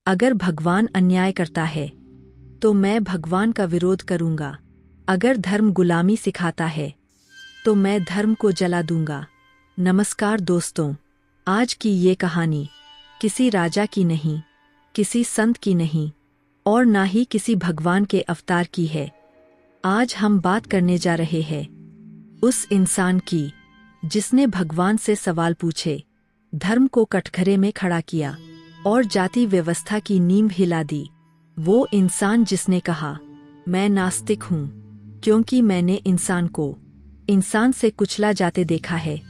अगर भगवान अन्याय करता है तो मैं भगवान का विरोध करूंगा। अगर धर्म गुलामी सिखाता है तो मैं धर्म को जला दूंगा। नमस्कार दोस्तों, आज की ये कहानी किसी राजा की नहीं, किसी संत की नहीं और ना ही किसी भगवान के अवतार की है। आज हम बात करने जा रहे हैं उस इंसान की जिसने भगवान से सवाल पूछे, धर्म को कटघरे में खड़ा किया और जाति व्यवस्था की नींव हिला दी। वो इंसान जिसने कहा, मैं नास्तिक हूँ क्योंकि मैंने इंसान को इंसान से कुचला जाते देखा है।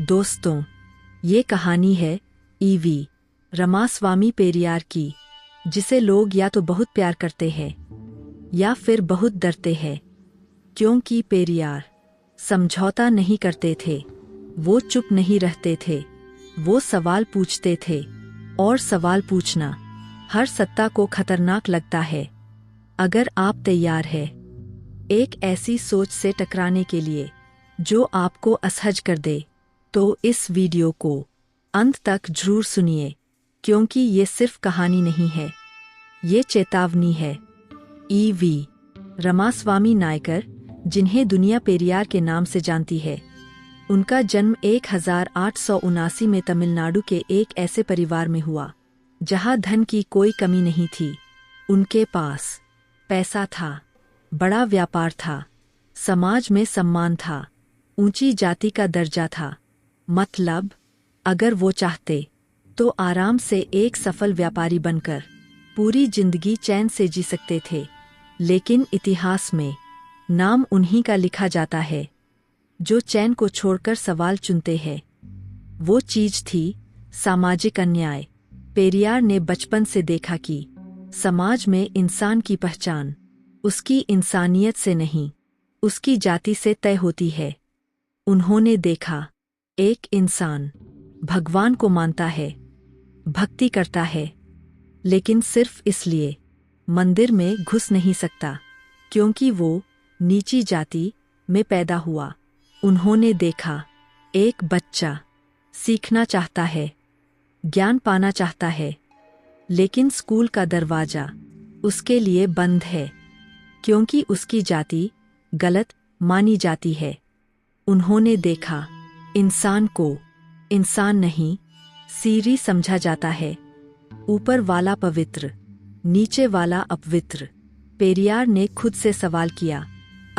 दोस्तों, ये कहानी है ईवी रमास्वामी पेरियार की, जिसे लोग या तो बहुत प्यार करते हैं या फिर बहुत डरते हैं, क्योंकि पेरियार समझौता नहीं करते थे, वो चुप नहीं रहते थे, वो सवाल पूछते थे और सवाल पूछना हर सत्ता को खतरनाक लगता है। अगर आप तैयार हैं एक ऐसी सोच से टकराने के लिए जो आपको असहज कर दे, तो इस वीडियो को अंत तक जरूर सुनिए, क्योंकि ये सिर्फ कहानी नहीं है, ये चेतावनी है। ईवी रमास्वामी नायकर, जिन्हें दुनिया पेरियार के नाम से जानती है, उनका जन्म 1879 में तमिलनाडु के एक ऐसे परिवार में हुआ जहां धन की कोई कमी नहीं थी। उनके पास पैसा था, बड़ा व्यापार था, समाज में सम्मान था, ऊंची जाति का दर्जा था। मतलब, अगर वो चाहते तो आराम से एक सफल व्यापारी बनकर पूरी जिंदगी चैन से जी सकते थे। लेकिन इतिहास में नाम उन्हीं का लिखा जाता है जो चैन को छोड़कर सवाल चुनते हैं। वो चीज थी सामाजिक अन्याय। पेरियार ने बचपन से देखा कि समाज में इंसान की पहचान उसकी इंसानियत से नहीं, उसकी जाति से तय होती है। उन्होंने देखा, एक इंसान भगवान को मानता है, भक्ति करता है, लेकिन सिर्फ इसलिए मंदिर में घुस नहीं सकता क्योंकि वो नीची जाति में पैदा हुआ। उन्होंने देखा, एक बच्चा सीखना चाहता है, ज्ञान पाना चाहता है, लेकिन स्कूल का दरवाजा उसके लिए बंद है क्योंकि उसकी जाति गलत मानी जाती है। उन्होंने देखा, इंसान को इंसान नहीं, सीरी समझा जाता है, ऊपर वाला पवित्र, नीचे वाला अपवित्र। पेरियार ने खुद से सवाल किया,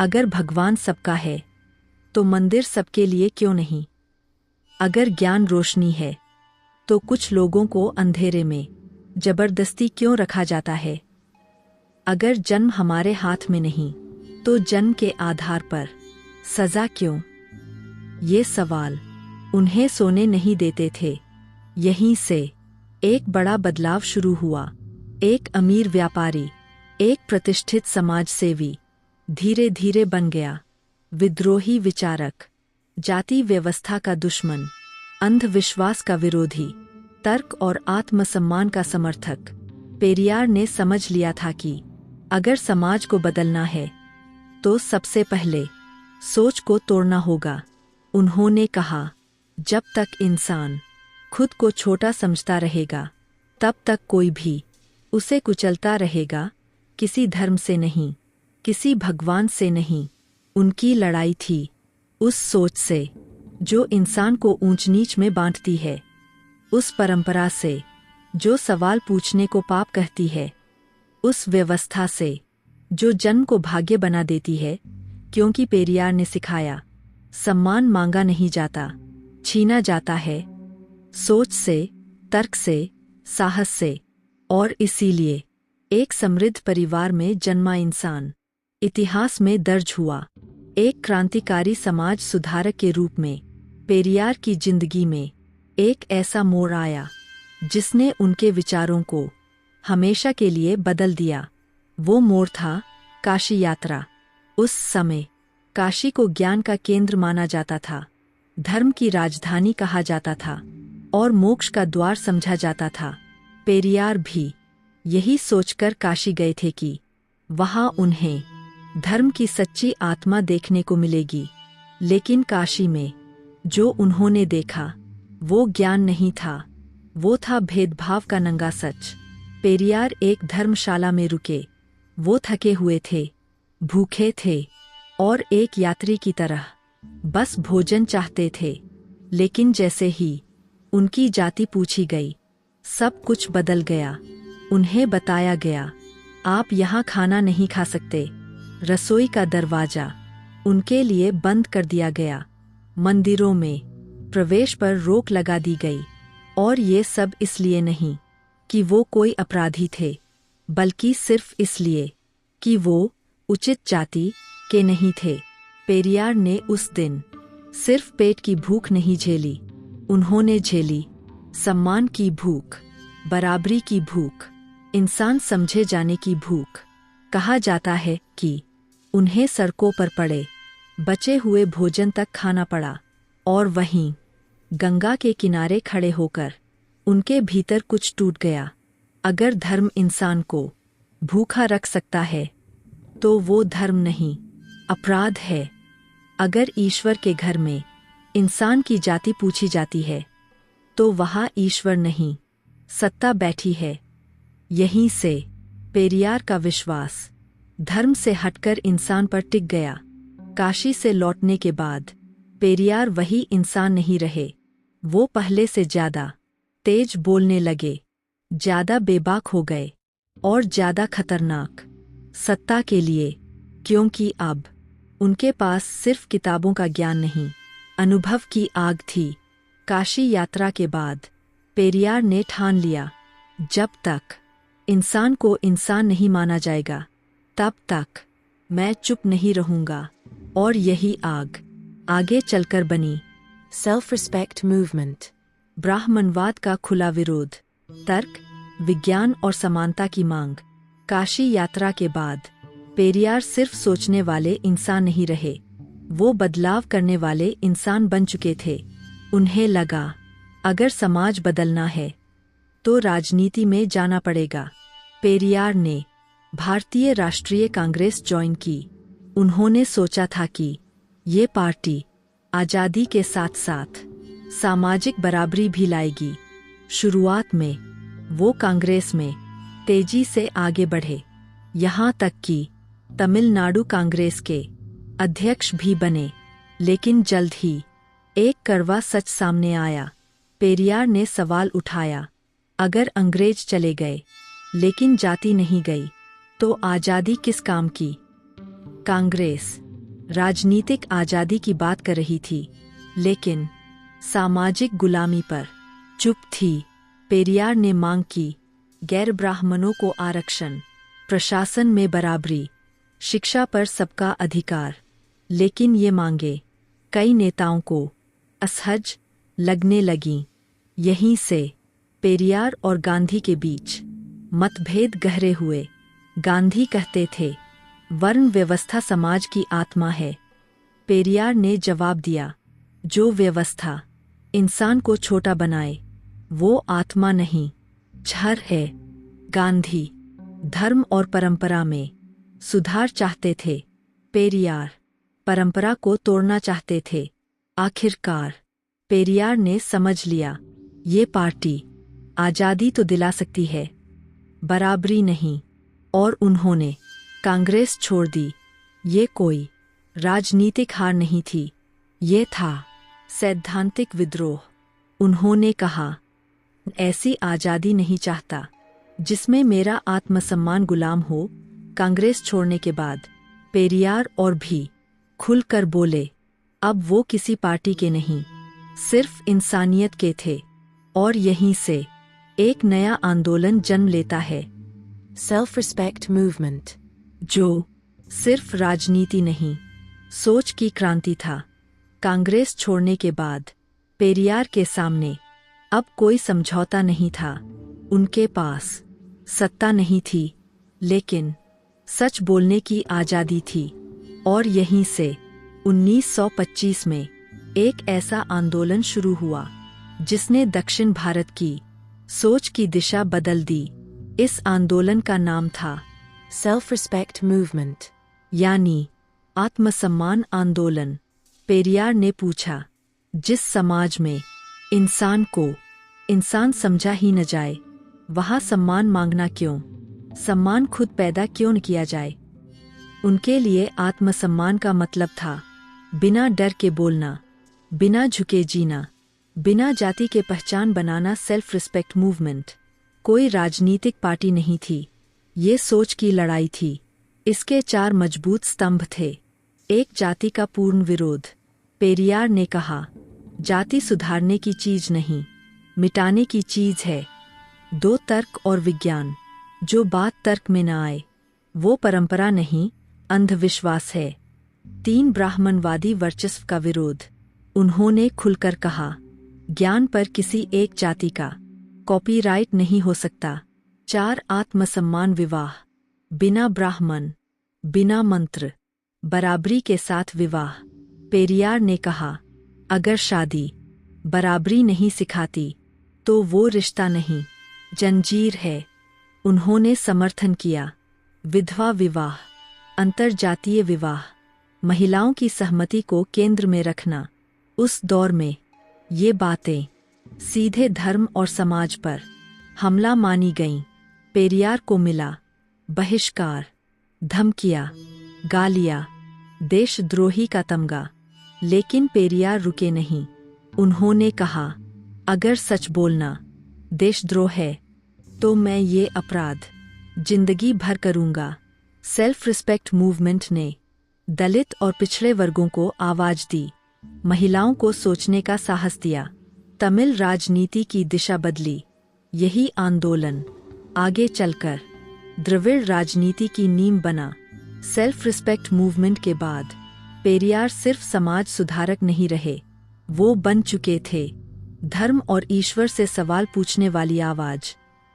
अगर भगवान सबका है तो मंदिर सबके लिए क्यों नहीं? अगर ज्ञान रोशनी है तो कुछ लोगों को अंधेरे में जबरदस्ती क्यों रखा जाता है? अगर जन्म हमारे हाथ में नहीं तो जन्म के आधार पर सजा क्यों? ये सवाल उन्हें सोने नहीं देते थे। यहीं से एक बड़ा बदलाव शुरू हुआ। एक अमीर व्यापारी, एक प्रतिष्ठित समाज सेवी धीरे धीरे बन गया विद्रोही विचारक, जाति व्यवस्था का दुश्मन, अंधविश्वास का विरोधी, तर्क और आत्मसम्मान का समर्थक। पेरियार ने समझ लिया था कि अगर समाज को बदलना है तो सबसे पहले सोच को तोड़ना होगा। उन्होंने कहा, जब तक इंसान खुद को छोटा समझता रहेगा तब तक कोई भी उसे कुचलता रहेगा। किसी धर्म से नहीं, किसी भगवान से नहीं, उनकी लड़ाई थी उस सोच से जो इंसान को ऊंच नीच में बांटती है, उस परंपरा से जो सवाल पूछने को पाप कहती है, उस व्यवस्था से जो जन्म को भाग्य बना देती है। क्योंकि पेरियार ने सिखाया, सम्मान मांगा नहीं जाता, छीना जाता है, सोच से, तर्क से, साहस से। और इसीलिए एक समृद्ध परिवार में जन्मा इंसान इतिहास में दर्ज हुआ। एक क्रांतिकारी समाज सुधारक के रूप में पेरियार की जिंदगी में एक ऐसा मोड़ आया जिसने उनके विचारों को हमेशा के लिए बदल दिया। वो मोड़ था काशी यात्रा। उस समय काशी को ज्ञान का केंद्र माना जाता था, धर्म की राजधानी कहा जाता था और मोक्ष का द्वार समझा जाता था। पेरियार भी यही सोचकर काशी गए थे कि वहां उन्हें धर्म की सच्ची आत्मा देखने को मिलेगी। लेकिन काशी में जो उन्होंने देखा वो ज्ञान नहीं था, वो था भेदभाव का नंगा सच। पेरियार एक धर्मशाला में रुके। वो थके हुए थे, भूखे थे और एक यात्री की तरह बस भोजन चाहते थे। लेकिन जैसे ही उनकी जाति पूछी गई, सब कुछ बदल गया। उन्हें बताया गया, आप यहाँ खाना नहीं खा सकते। रसोई का दरवाजा उनके लिए बंद कर दिया गया। मंदिरों में प्रवेश पर रोक लगा दी गई। और ये सब इसलिए नहीं कि वो कोई अपराधी थे, बल्कि सिर्फ इसलिए कि वो उचित जाति के नहीं थे। पेरियार ने उस दिन सिर्फ पेट की भूख नहीं झेली, उन्होंने झेली सम्मान की भूख, बराबरी की भूख, इंसान समझे जाने की भूख। कहा जाता है कि उन्हें सड़कों पर पड़े बचे हुए भोजन तक खाना पड़ा, और वहीं गंगा के किनारे खड़े होकर उनके भीतर कुछ टूट गया। अगर धर्म इंसान को भूखा रख सकता है, तो वो धर्म नहीं, अपराध है। अगर ईश्वर के घर में इंसान की जाति पूछी जाती है, तो वहाँ ईश्वर नहीं, सत्ता बैठी है। यहीं से पेरियार का विश्वास धर्म से हटकर इंसान पर टिक गया। काशी से लौटने के बाद पेरियार वही इंसान नहीं रहे। वो पहले से ज्यादा तेज बोलने लगे, ज्यादा बेबाक हो गए और ज्यादा खतरनाक सत्ता के लिए, क्योंकि अब उनके पास सिर्फ किताबों का ज्ञान नहीं, अनुभव की आग थी। काशी यात्रा के बाद पेरियार ने ठान लिया, जब तक इंसान को इंसान नहीं माना जाएगा, तब तक मैं चुप नहीं रहूंगा। और यही आग आगे चलकर बनी सेल्फ रिस्पेक्ट मूवमेंट। ब्राह्मणवाद का खुला विरोध, तर्क, विज्ञान और समानता की मांग। काशी यात्रा के बाद पेरियार सिर्फ सोचने वाले इंसान नहीं रहे, वो बदलाव करने वाले इंसान बन चुके थे। उन्हें लगा, अगर समाज बदलना है तो राजनीति में जाना पड़ेगा। पेरियार ने भारतीय राष्ट्रीय कांग्रेस ज्वाइन की। उन्होंने सोचा था कि ये पार्टी आज़ादी के साथ साथ सामाजिक बराबरी भी लाएगी। शुरुआत में वो कांग्रेस में तेजी से आगे बढ़े, यहाँ तक कि तमिलनाडु कांग्रेस के अध्यक्ष भी बने। लेकिन जल्द ही एक कड़वा सच सामने आया। पेरियार ने सवाल उठाया, अगर अंग्रेज चले गए लेकिन जाति नहीं गई, तो आज़ादी किस काम की? कांग्रेस राजनीतिक आज़ादी की बात कर रही थी, लेकिन सामाजिक गुलामी पर चुप थी। पेरियार ने मांग की, गैर ब्राह्मणों को आरक्षण, प्रशासन में बराबरी, शिक्षा पर सबका अधिकार। लेकिन ये मांगे कई नेताओं को असहज लगने लगीं। यहीं से पेरियार और गांधी के बीच मतभेद गहरे हुए। गांधी कहते थे, वर्ण व्यवस्था समाज की आत्मा है। पेरियार ने जवाब दिया, जो व्यवस्था इंसान को छोटा बनाए, वो आत्मा नहीं, जहर है। गांधी धर्म और परंपरा में सुधार चाहते थे, पेरियार परंपरा को तोड़ना चाहते थे। आखिरकार पेरियार ने समझ लिया, ये पार्टी आज़ादी तो दिला सकती है, बराबरी नहीं। और उन्होंने कांग्रेस छोड़ दी। ये कोई राजनीतिक हार नहीं थी, ये था सैद्धांतिक विद्रोह। उन्होंने कहा, ऐसी आज़ादी नहीं चाहता जिसमें मेरा आत्मसम्मान गुलाम हो। कांग्रेस छोड़ने के बाद पेरियार और भी खुलकर बोले, अब वो किसी पार्टी के नहीं, सिर्फ इंसानियत के थे। और यहीं से एक नया आंदोलन जन्म लेता है, सेल्फ रिस्पेक्ट मूवमेंट, जो सिर्फ राजनीति नहीं, सोच की क्रांति था। कांग्रेस छोड़ने के बाद पेरियार के सामने अब कोई समझौता नहीं था। उनके पास सत्ता नहीं थी, लेकिन सच बोलने की आज़ादी थी। और यहीं से 1925 में एक ऐसा आंदोलन शुरू हुआ जिसने दक्षिण भारत की सोच की दिशा बदल दी। इस आंदोलन का नाम था सेल्फ रिस्पेक्ट मूवमेंट, यानी आत्मसम्मान आंदोलन। पेरियार ने पूछा, जिस समाज में इंसान को इंसान समझा ही न जाए, वहाँ सम्मान मांगना क्यों? सम्मान खुद पैदा क्यों न किया जाए? उनके लिए आत्मसम्मान का मतलब था बिना डर के बोलना, बिना झुके जीना, बिना जाति के पहचान बनाना। सेल्फ रिस्पेक्ट मूवमेंट कोई राजनीतिक पार्टी नहीं थी, ये सोच की लड़ाई थी। इसके 4 मजबूत स्तंभ थे। 1. जाति का पूर्ण विरोध। पेरियार ने कहा, जाति सुधारने की चीज नहीं, मिटाने की चीज है। 2. तर्क और विज्ञान। जो बात तर्क में न आए वो परंपरा नहीं, अंधविश्वास है। 3. ब्राह्मणवादी वर्चस्व का विरोध। उन्होंने खुलकर कहा, ज्ञान पर किसी एक जाति का कॉपीराइट नहीं हो सकता। 4. आत्मसम्मान विवाह। बिना ब्राह्मण, बिना मंत्र, बराबरी के साथ विवाह। पेरियार ने कहा, अगर शादी बराबरी नहीं सिखाती तो वो रिश्ता नहीं, जंजीर है। उन्होंने समर्थन किया विधवा विवाह, अंतरजातीय विवाह, महिलाओं की सहमति को केंद्र में रखना। उस दौर में ये बातें सीधे धर्म और समाज पर हमला मानी गईं। पेरियार को मिला बहिष्कार, धमकियां, गालियां, देशद्रोही का तमगा। लेकिन पेरियार रुके नहीं। उन्होंने कहा, अगर सच बोलना देशद्रोह है तो मैं ये अपराध जिंदगी भर करूंगा। सेल्फ रिस्पेक्ट मूवमेंट ने दलित और पिछड़े वर्गों को आवाज दी, महिलाओं को सोचने का साहस दिया। तमिल राजनीति की दिशा बदली। यही आंदोलन आगे चलकर द्रविड़ राजनीति की नींव बना। सेल्फ रिस्पेक्ट मूवमेंट के बाद पेरियार सिर्फ समाज सुधारक नहीं रहे, वो बन चुके थे धर्म और ईश्वर से सवाल पूछने वाली आवाज।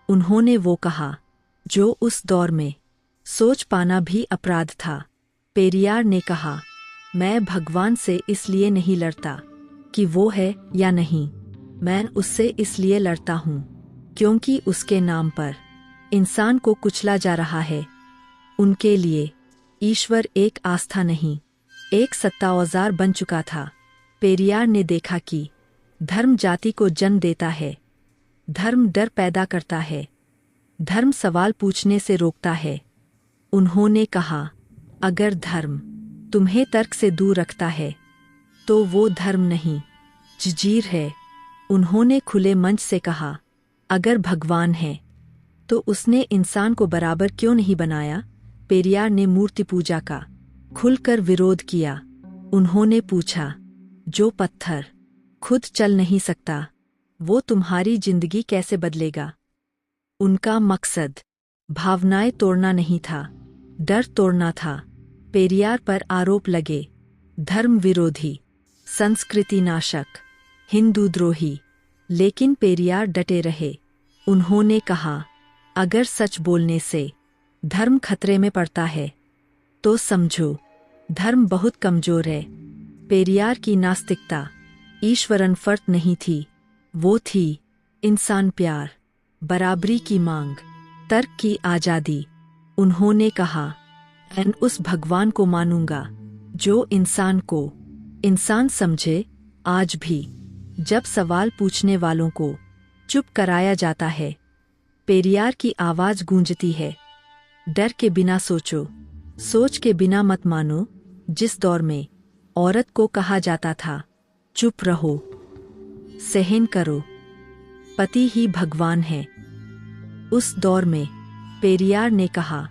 उन्होंने वो कहा जो उस दौर में सोच पाना भी अपराध था। पेरियार ने कहा, मैं भगवान से इसलिए नहीं लड़ता कि वो है या नहीं, मैं उससे इसलिए लड़ता हूँ क्योंकि उसके नाम पर इंसान को कुचला जा रहा है। उनके लिए ईश्वर एक आस्था नहीं, एक सत्ता औजार बन चुका था। पेरियार ने देखा कि धर्म जाति को जन्म देता है, धर्म डर पैदा करता है, धर्म सवाल पूछने से रोकता है। उन्होंने कहा, अगर धर्म तुम्हें तर्क से दूर रखता है तो वो धर्म नहीं, जंजीर है। उन्होंने खुले मंच से कहा, अगर भगवान है तो उसने इंसान को बराबर क्यों नहीं बनाया? पेरियार ने मूर्ति पूजा का खुलकर विरोध किया। उन्होंने पूछा, जो पत्थर खुद चल नहीं सकता वो तुम्हारी जिंदगी कैसे बदलेगा? उनका मकसद भावनाएं तोड़ना नहीं था, डर तोड़ना था। पेरियार पर आरोप लगे, धर्म विरोधी, संस्कृति नाशक, हिंदू द्रोही, लेकिन पेरियार डटे रहे। उन्होंने कहा, अगर सच बोलने से धर्म खतरे में पड़ता है तो समझो धर्म बहुत कमजोर है। पेरियार की नास्तिकता ईश्वरन फर्क नहीं थी, वो थी इंसान प्यार, बराबरी की मांग, तर्क की आजादी। उन्होंने कहा, मैं उस भगवान को मानूंगा जो इंसान को इंसान समझे। आज भी जब सवाल पूछने वालों को चुप कराया जाता है, पेरियार की आवाज गूंजती है, डर के बिना सोचो, सोच के बिना मत मानो। जिस दौर में औरत को कहा जाता था, चुप रहो, सहन करो, पति ही भगवान है, उस दौर में पेरियार ने कहा,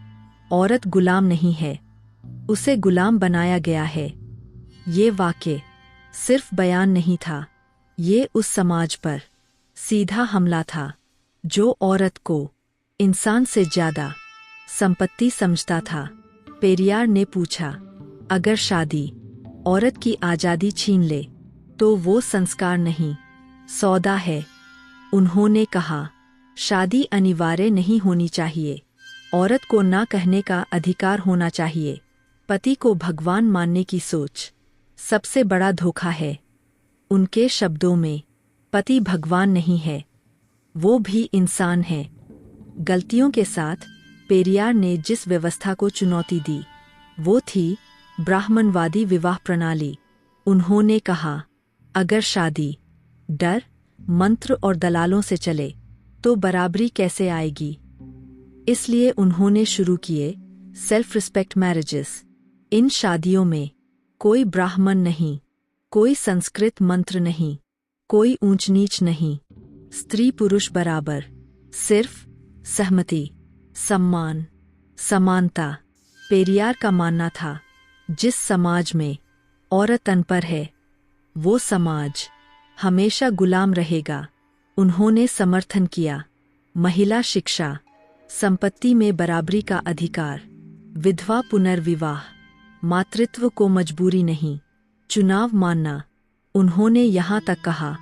औरत गुलाम नहीं है, उसे गुलाम बनाया गया है। ये वाक्य सिर्फ बयान नहीं था, ये उस समाज पर सीधा हमला था जो औरत को इंसान से ज्यादा संपत्ति समझता था। पेरियार ने पूछा, अगर शादी औरत की आजादी छीन ले तो वो संस्कार नहीं, सौदा है। उन्होंने कहा, शादी अनिवार्य नहीं होनी चाहिए, औरत को ना कहने का अधिकार होना चाहिए। पति को भगवान मानने की सोच सबसे बड़ा धोखा है। उनके शब्दों में पति भगवान नहीं है, वो भी इंसान है। गलतियों के साथ पेरियार ने जिस व्यवस्था को चुनौती दी वो थी ब्राह्मणवादी विवाह प्रणाली। उन्होंने कहा, अगर शादी डर, मंत्र और दलालों से चले तो बराबरी कैसे आएगी? इसलिए उन्होंने शुरू किए सेल्फ रिस्पेक्ट मैरिजेस। इन शादियों में कोई ब्राह्मण नहीं, कोई संस्कृत मंत्र नहीं, कोई ऊंच नीच नहीं, स्त्री पुरुष बराबर, सिर्फ सहमति, सम्मान, समानता। पेरियार का मानना था, जिस समाज में औरत अनपढ़ है, वो समाज हमेशा गुलाम रहेगा। उन्होंने समर्थन किया महिला शिक्षा, संपत्ति में बराबरी का अधिकार, विधवा पुनर्विवाह, मातृत्व को मजबूरी नहीं, चुनाव मानना। उन्होंने यहाँ तक कहा,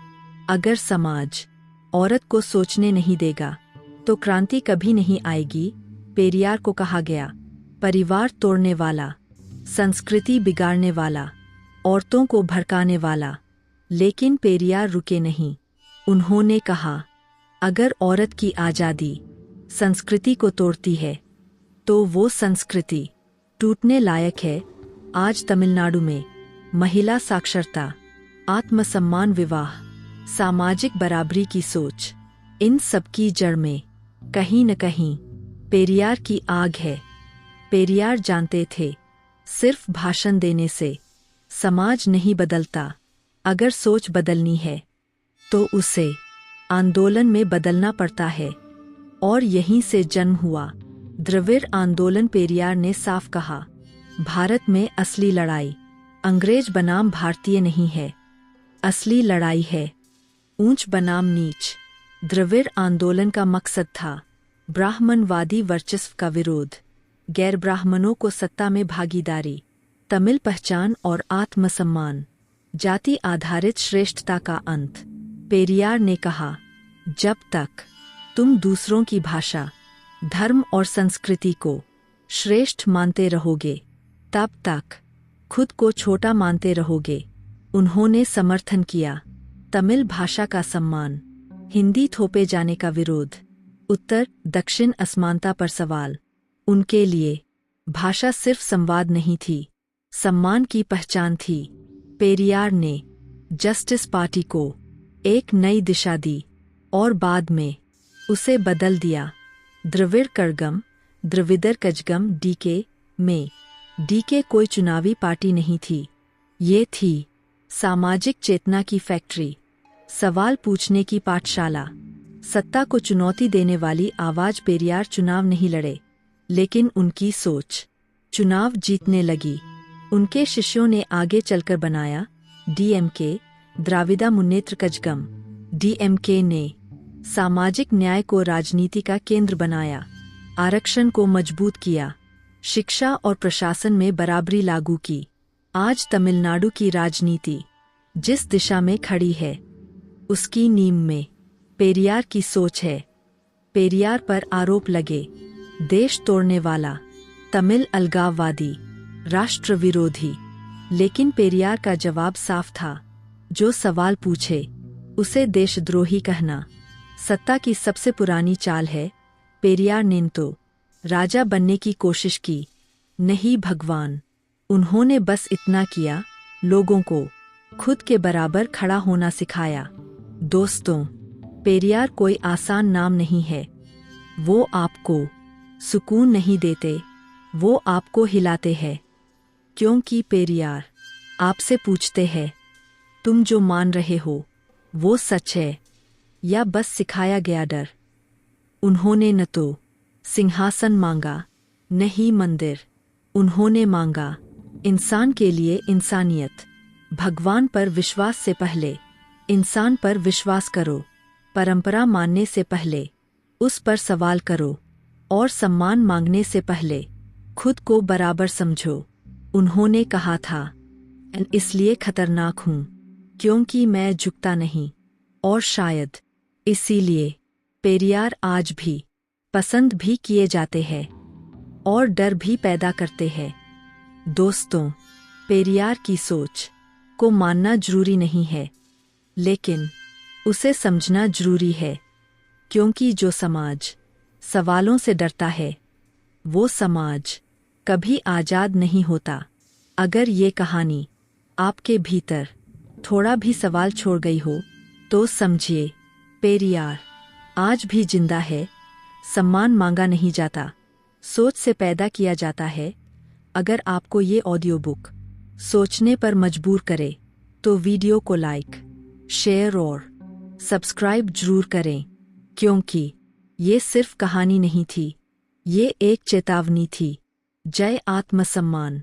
अगर समाज औरत को सोचने नहीं देगा तो क्रांति कभी नहीं आएगी। पेरियार को कहा गया, परिवार तोड़ने वाला, संस्कृति बिगाड़ने वाला, औरतों को भड़काने वाला। लेकिन पेरियार रुके नहीं। उन्होंने कहा, अगर औरत की आज़ादी संस्कृति को तोड़ती है तो वो संस्कृति टूटने लायक है। आज तमिलनाडु में महिला साक्षरता, आत्मसम्मान, विवाह, सामाजिक बराबरी की सोच, इन सब की जड़ में कहीं न कहीं पेरियार की आग है। पेरियार जानते थे, सिर्फ भाषण देने से समाज नहीं बदलता। अगर सोच बदलनी है तो उसे आंदोलन में बदलना पड़ता है। और यहीं से जन्म हुआ द्रविड़ आंदोलन। पेरियार ने साफ कहा, भारत में असली लड़ाई अंग्रेज बनाम भारतीय नहीं है, असली लड़ाई है ऊंच बनाम नीच। द्रविड़ आंदोलन का मकसद था ब्राह्मणवादी वर्चस्व का विरोध, गैर ब्राह्मणों को सत्ता में भागीदारी, तमिल पहचान और आत्मसम्मान, जाति आधारित श्रेष्ठता का अंत। पेरियार ने कहा, जब तक तुम दूसरों की भाषा, धर्म और संस्कृति को श्रेष्ठ मानते रहोगे, तब तक खुद को छोटा मानते रहोगे। उन्होंने समर्थन किया तमिल भाषा का सम्मान, हिंदी थोपे जाने का विरोध, उत्तर दक्षिण असमानता पर सवाल। उनके लिए भाषा सिर्फ संवाद नहीं थी, सम्मान की पहचान थी। पेरियार ने जस्टिस पार्टी को एक नई दिशा दी और बाद में उसे बदल दिया। द्रविड़ कड़गम, द्रविदर कजगम डीके में। डीके कोई चुनावी पार्टी नहीं थी, ये थी सामाजिक चेतना की फैक्ट्री, सवाल पूछने की पाठशाला, सत्ता को चुनौती देने वाली आवाज। पेरियार चुनाव नहीं लड़े, लेकिन उनकी सोच चुनाव जीतने लगी। उनके शिष्यों ने आगे चलकर बनाया डीएमके, द्राविड़ा मुन्नेत्र कजगम। डीएमके ने सामाजिक न्याय को राजनीति का केंद्र बनाया, आरक्षण को मजबूत किया, शिक्षा और प्रशासन में बराबरी लागू की। आज तमिलनाडु की राजनीति जिस दिशा में खड़ी है, उसकी नींव में पेरियार की सोच है। पेरियार पर आरोप लगे, देश तोड़ने वाला, तमिल अलगाववादी, राष्ट्र विरोधी। लेकिन पेरियार का जवाब साफ था, जो सवाल पूछे उसे देशद्रोही कहना सत्ता की सबसे पुरानी चाल है। पेरियार ने तो राजा बनने की कोशिश की, नहीं भगवान। उन्होंने बस इतना किया, लोगों को खुद के बराबर खड़ा होना सिखाया। दोस्तों, पेरियार कोई आसान नाम नहीं है। वो आपको सुकून नहीं देते, वो आपको हिलाते हैं। क्योंकि पेरियार आपसे पूछते हैं, तुम जो मान रहे हो वो सच है या बस सिखाया गया डर? उन्होंने न तो सिंहासन मांगा, नहीं मंदिर। उन्होंने मांगा इंसान के लिए इंसानियत। भगवान पर विश्वास से पहले इंसान पर विश्वास करो। परंपरा मानने से पहले उस पर सवाल करो, और सम्मान मांगने से पहले खुद को बराबर समझो। उन्होंने कहा था, इसलिए खतरनाक हूँ क्योंकि मैं झुकता नहीं, और शायद इसीलिए पेरियार आज भी पसंद भी किए जाते हैं और डर भी पैदा करते हैं। दोस्तों, पेरियार की सोच को मानना जरूरी नहीं है, लेकिन उसे समझना जरूरी है। क्योंकि जो समाज सवालों से डरता है, वो समाज कभी आज़ाद नहीं होता। अगर ये कहानी आपके भीतर थोड़ा भी सवाल छोड़ गई हो, तो समझिए पेरियार आज भी जिंदा है। सम्मान मांगा नहीं जाता, सोच से पैदा किया जाता है। अगर आपको ये ऑडियो बुक सोचने पर मजबूर करे तो वीडियो को लाइक, शेयर और सब्सक्राइब जरूर करें, क्योंकि ये सिर्फ कहानी नहीं थी, ये एक चेतावनी थी। जय आत्मसम्मान।